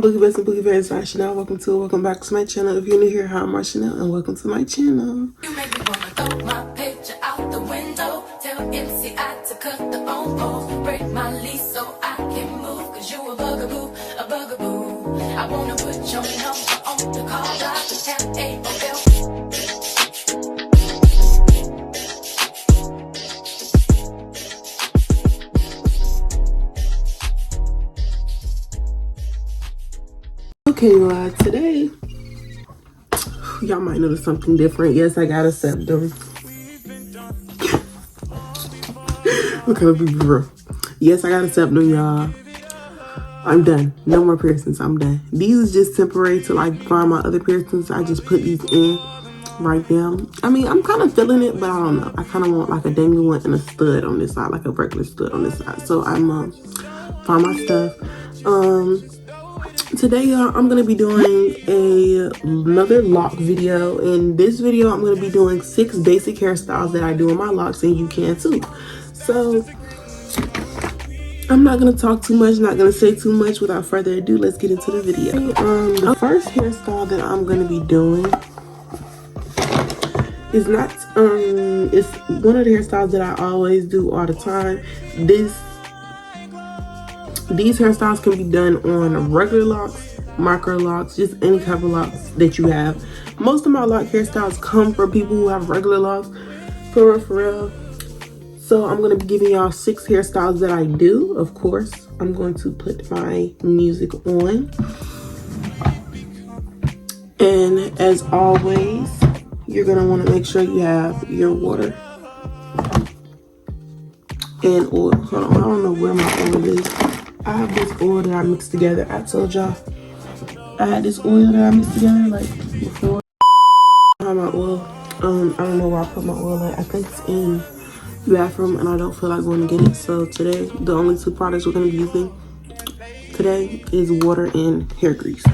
Boogie Best and Boogie Fans, I'm Chanel. Welcome back to my channel. If you're new here, hi, I'm Chanel, and welcome to my channel. You make me wanna throw my picture out the window. Tell MCI to cut the phone calls, break my lease so I can move. Cause you a bugaboo, a bugaboo. I wanna put your number on the call, F-A-O-L. Okay, today, y'all might notice something different. Yes, I got a septum. Okay, let's be real. Yes, I got a septum, y'all. I'm done. No more piercings. I'm done. These is just temporary to like find my other piercings. I just put these in right now. I mean, I'm kind of feeling it, but I don't know. I kind of want like a dangly one and a stud on this side, like a regular stud on this side. So I'm find my stuff. Today, y'all, I'm gonna be doing another lock video. In this video, I'm gonna be doing 6 basic hairstyles that I do in my locks, and you can too. So I'm not gonna talk too much, not gonna say too much. Without further ado, let's get into the video. The first hairstyle that I'm gonna be doing is not it's one of the hairstyles that I always do all the time. These hairstyles can be done on regular locks, micro locks, just any type of locks that you have. Most of my lock hairstyles come from people who have regular locks, for real. So I'm going to be giving y'all 6 hairstyles that I do. Of course, I'm going to put my music on. And as always, you're going to want to make sure you have your water and oil. Hold on, I don't know where my oil is. I have this oil that I mixed together. I told y'all I had this oil that I mixed together like before. I have my oil. I don't know where I put my oil at. I think it's in the bathroom and I don't feel like going to get it. So today, the only 2 products we're going to be using today is water and hair grease.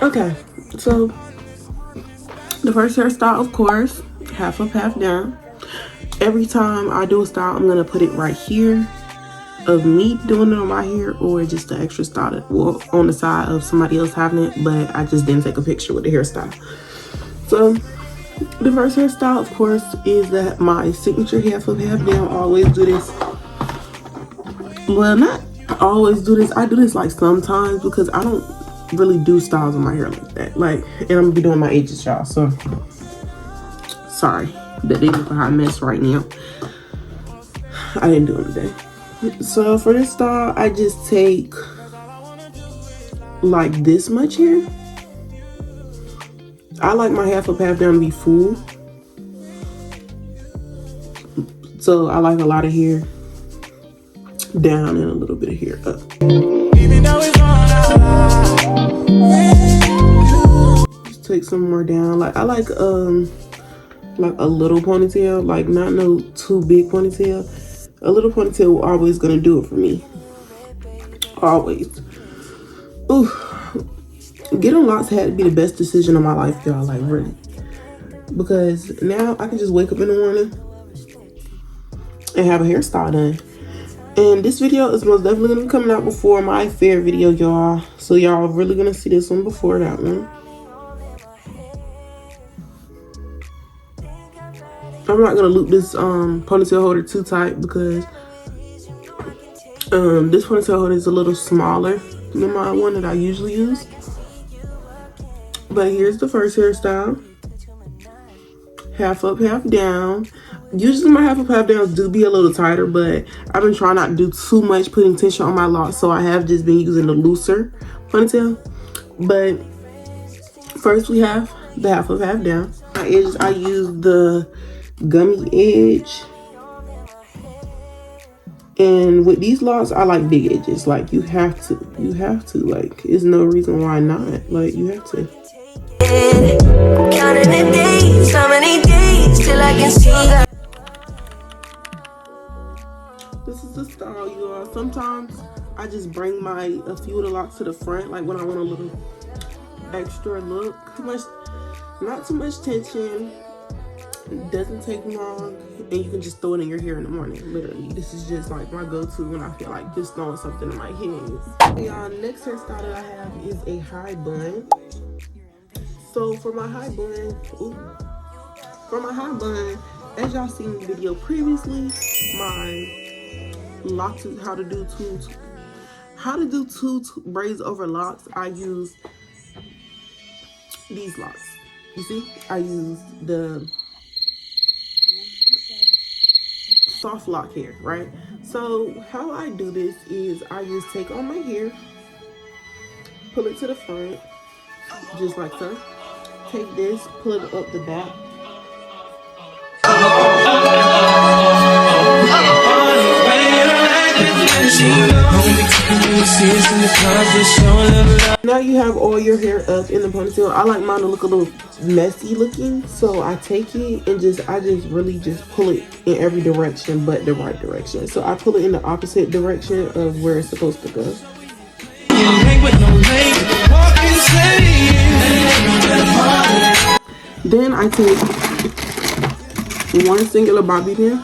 Okay, so the first hairstyle, of course, half up, half down. Every time I do a style, I'm going to put it right here of me doing it on my hair, or just the extra style that, well, on the side of somebody else having it, but I just didn't take a picture with the hairstyle. So the first hairstyle, of course, is that my signature half up, half down. I always do this. Well, not always do this. I do this like sometimes because I don't really do styles on my hair like that. Like, and I'm gonna be doing my edges, y'all. So sorry that they look like a hot mess right now. I didn't do them today. So for this style, I just take like this much hair. I like my half up, half down to be full. So I like a lot of hair down and a little bit of hair up. Just take some more down. Like I like a little ponytail, like not no too big ponytail. A little ponytail always gonna do it for me. Always. Ooh. Getting locks had to be the best decision of my life, y'all. Like, really. Because now I can just wake up in the morning and have a hairstyle done. And this video is most definitely gonna be coming out before my fair video, y'all. So y'all really gonna see this one before that one. I'm not gonna loop this ponytail holder too tight because this ponytail holder is a little smaller than my one that I usually use. But here's the first hairstyle. Half up, half down. Usually my half up, half downs do be a little tighter, but I've been trying not to do too much putting tension on my locks, so I have just been using the looser ponytail. But first we have the half up, half down. My edges, I use the gummy edge. And with these locks, I like big edges. Like, you have to. Like, there's no reason why not. Like, you have to. Counting the days, how many days till I can see that. This is the style, you all. Sometimes I just bring a few of the locks to the front, like when I want a little extra look. Not too much tension. It doesn't take long, and you can just throw it in your hair in the morning. Literally, this is just like my go-to when I feel like just throwing something in my head. Y'all, next hairstyle that I have is a high bun. So for my high bun, as y'all seen in the video previously, my locks, how to do two braids over locks. I use these locks. You see, I use the soft lock hair, right? So how I do this is I just take on my hair, pull it to the front, just like so. Take this, pull it up the back. Now you have all your hair up in the ponytail. I like mine to look a little messy looking, so I take it and I just really pull it in every direction but the right direction. So I pull it in the opposite direction of where it's supposed to go. Then I take one singular bobby pin.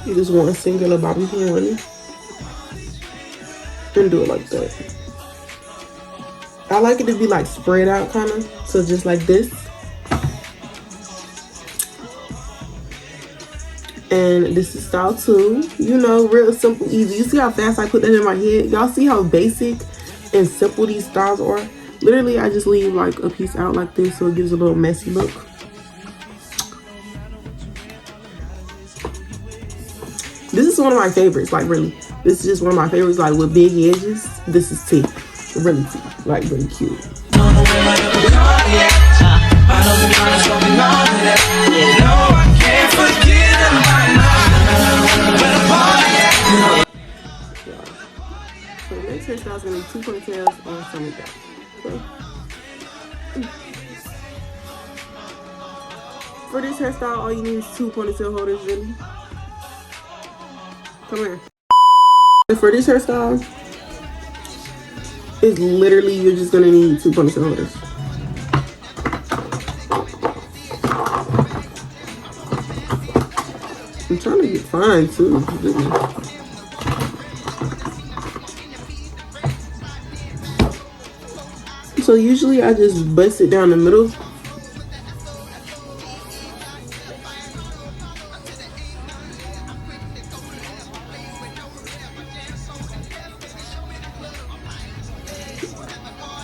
You just want a singular bobby pin on it. And do it like that. I like it to be like spread out kind of. So just like this. And this is style 2. You know, real simple, easy. You see how fast I put that in my head? Y'all see how basic and simple these styles are? Literally, I just leave like a piece out like this so it gives a little messy look. This is one of my favorites, like really. This is just one of my favorites, like with big edges. This is T. Really T. Like really cute. So next hairstyle is going to be 2 ponytails on some of that. Okay. For this hairstyle, all you need is 2 ponytail holders, really. Come here. And for this hairstyle, it's literally, you're just going to need 2 ponytail holders. I'm trying to get fine too. So usually I just bust it down the middle.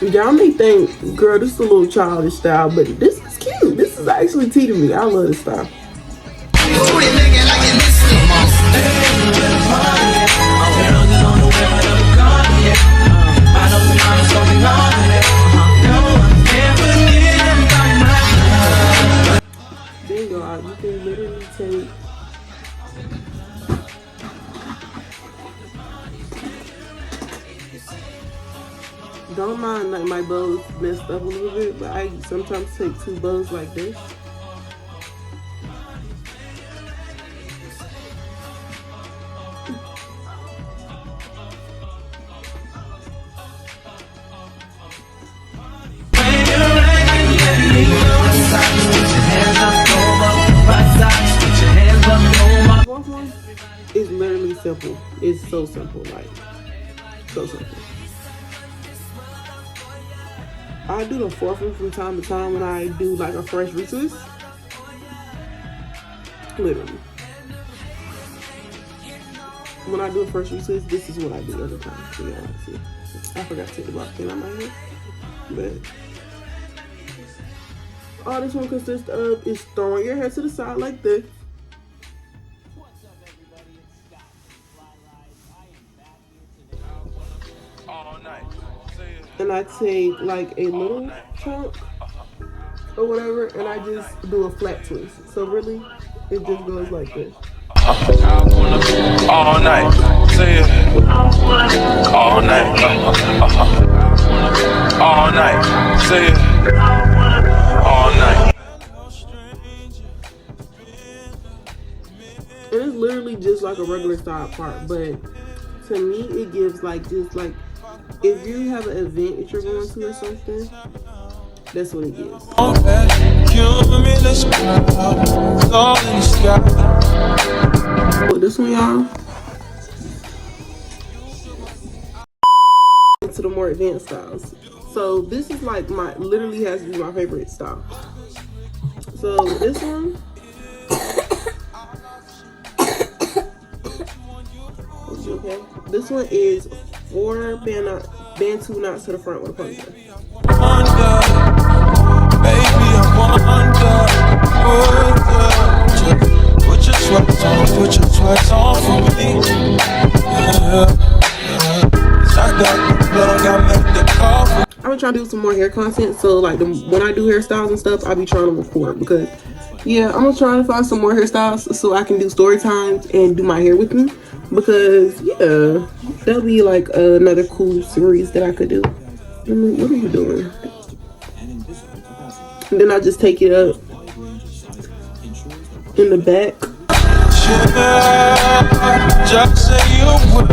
Y'all may think, girl, this is a little childish style, but this is cute. This is actually tea to me. I love this style. There you go. You can literally take don't mind like my bows messed up a little bit, but I sometimes take 2 bows like this. It's literally simple. It's so simple, like so simple. I do the 4th one from time to time when I do like a fresh retwist. Literally. When I do a fresh retwist, this is what I do every time. So y'all see. I forgot to take the box pin out my hair. But all this one consists of is throwing your hair to the side like this. And I take like a little chunk or whatever, and I just do a flat twist. So really, it just goes like this. All night, say it. All night, all night, say it. All night. And it's literally just like a regular side part, but to me, it gives like just like if you have an event that you're going to or something, that's what it gives. This one, y'all. To the more advanced styles. So this is like literally has to be my favorite style. So this one. Okay. This one is 4 bantu knots to the front with a ponytail. Put your sweats on for me. I've been trying to do some more hair content, so like when I do hairstyles and stuff, I'll be trying to record because yeah, I'm gonna try to find some more hairstyles so I can do story times and do my hair with me, because yeah, that'll be like another cool series that I could do. I mean, what are you doing? And then I just take it up in the back. Just say you will.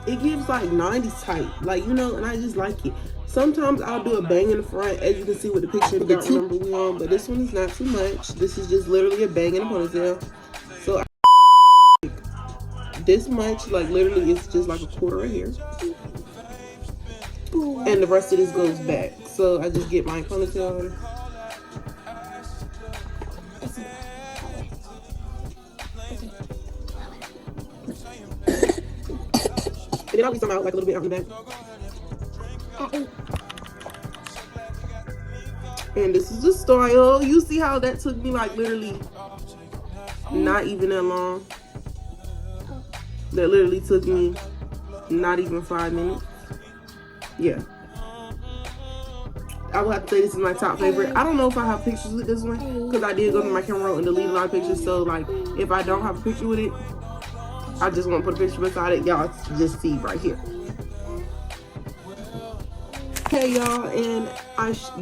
It gives like 90s type, like, you know, and I just like it. Sometimes I'll do a bang in the front, as you can see with the picture that I remember we on, but this one is not too much. This is just literally a bang in a ponytail. So this much, like literally it's just like a quarter right here. And the rest of this goes back. So I just get my ponytail. And then I'll leave some out, like a little bit out in the back. And this is the style. You see how that took me like literally not even that long. That literally took me not even 5 minutes. Yeah. I would have to say this is my top favorite. I don't know if I have pictures with this one because I did go to my camera roll and delete a lot of pictures. So like if I don't have a picture with it, I just want to put a picture beside it. Y'all just see right here. Hey y'all, and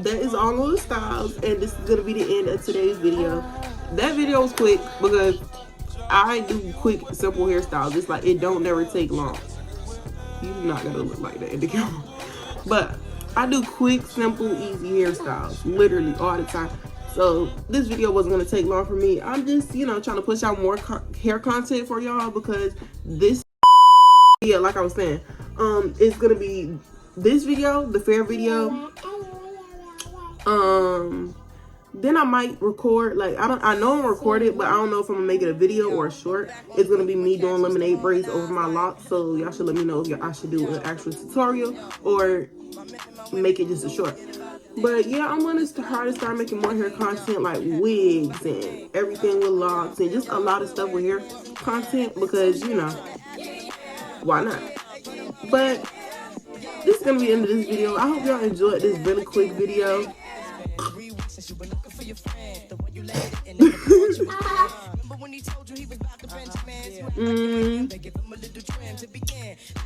that is all of the styles, and this is gonna be the end of today's video. That video was quick because I do quick, simple hairstyles. It's like it don't never take long. You're not gonna look like that in the camera, but I do quick, simple, easy hairstyles literally all the time. So this video wasn't gonna take long for me. I'm just, you know, trying to push out more hair content for y'all because this, yeah, like I was saying, it's gonna be this video, the fair video. Then I might record, like I know I'm recorded, but I don't know if I'm gonna make it a video or a short. It's gonna be me doing lemonade braids over my locks. So y'all should let me know if I should do an actual tutorial or make it just a short. But yeah, I'm gonna try to start making more hair content, like wigs and everything with locks and just a lot of stuff with hair content because, you know, why not? But this is gonna be the end of this video. I hope y'all enjoyed this really quick video.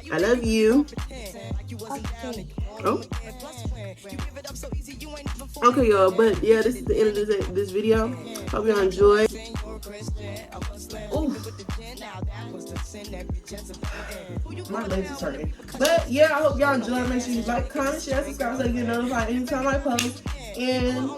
I love you. Oh. Okay, y'all, but yeah, this is the end of this video. Hope y'all enjoyed. Oof. My legs are hurting. But yeah, I hope y'all enjoyed. Make sure you like, comment, share, subscribe so you get notified anytime I post. And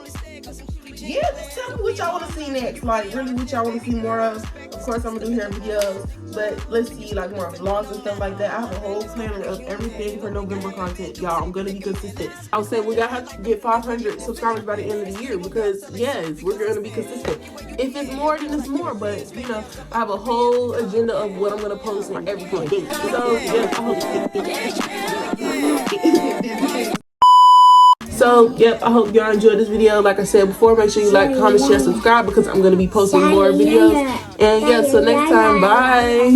yeah, just tell me what y'all want to see next. Like, really, what y'all want to see more of. Of course, I'm going to do hair videos. But let's see, like, more vlogs and stuff like that. I have a whole plan of everything for November content. Y'all, I'm going to be consistent. I was saying we got to have to get 500 subscribers by the end of the year. Because, yes, we're going to be consistent. If it's more, then it's more. But, you know, I have a whole agenda of what I'm going to post like every day. So, yes, I hope. So, yep, I hope y'all enjoyed this video. Like I said before, make sure you like, comment, share, subscribe because I'm going to be posting more videos. And, yeah, so next time, bye.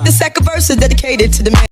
The second verse is dedicated to the man.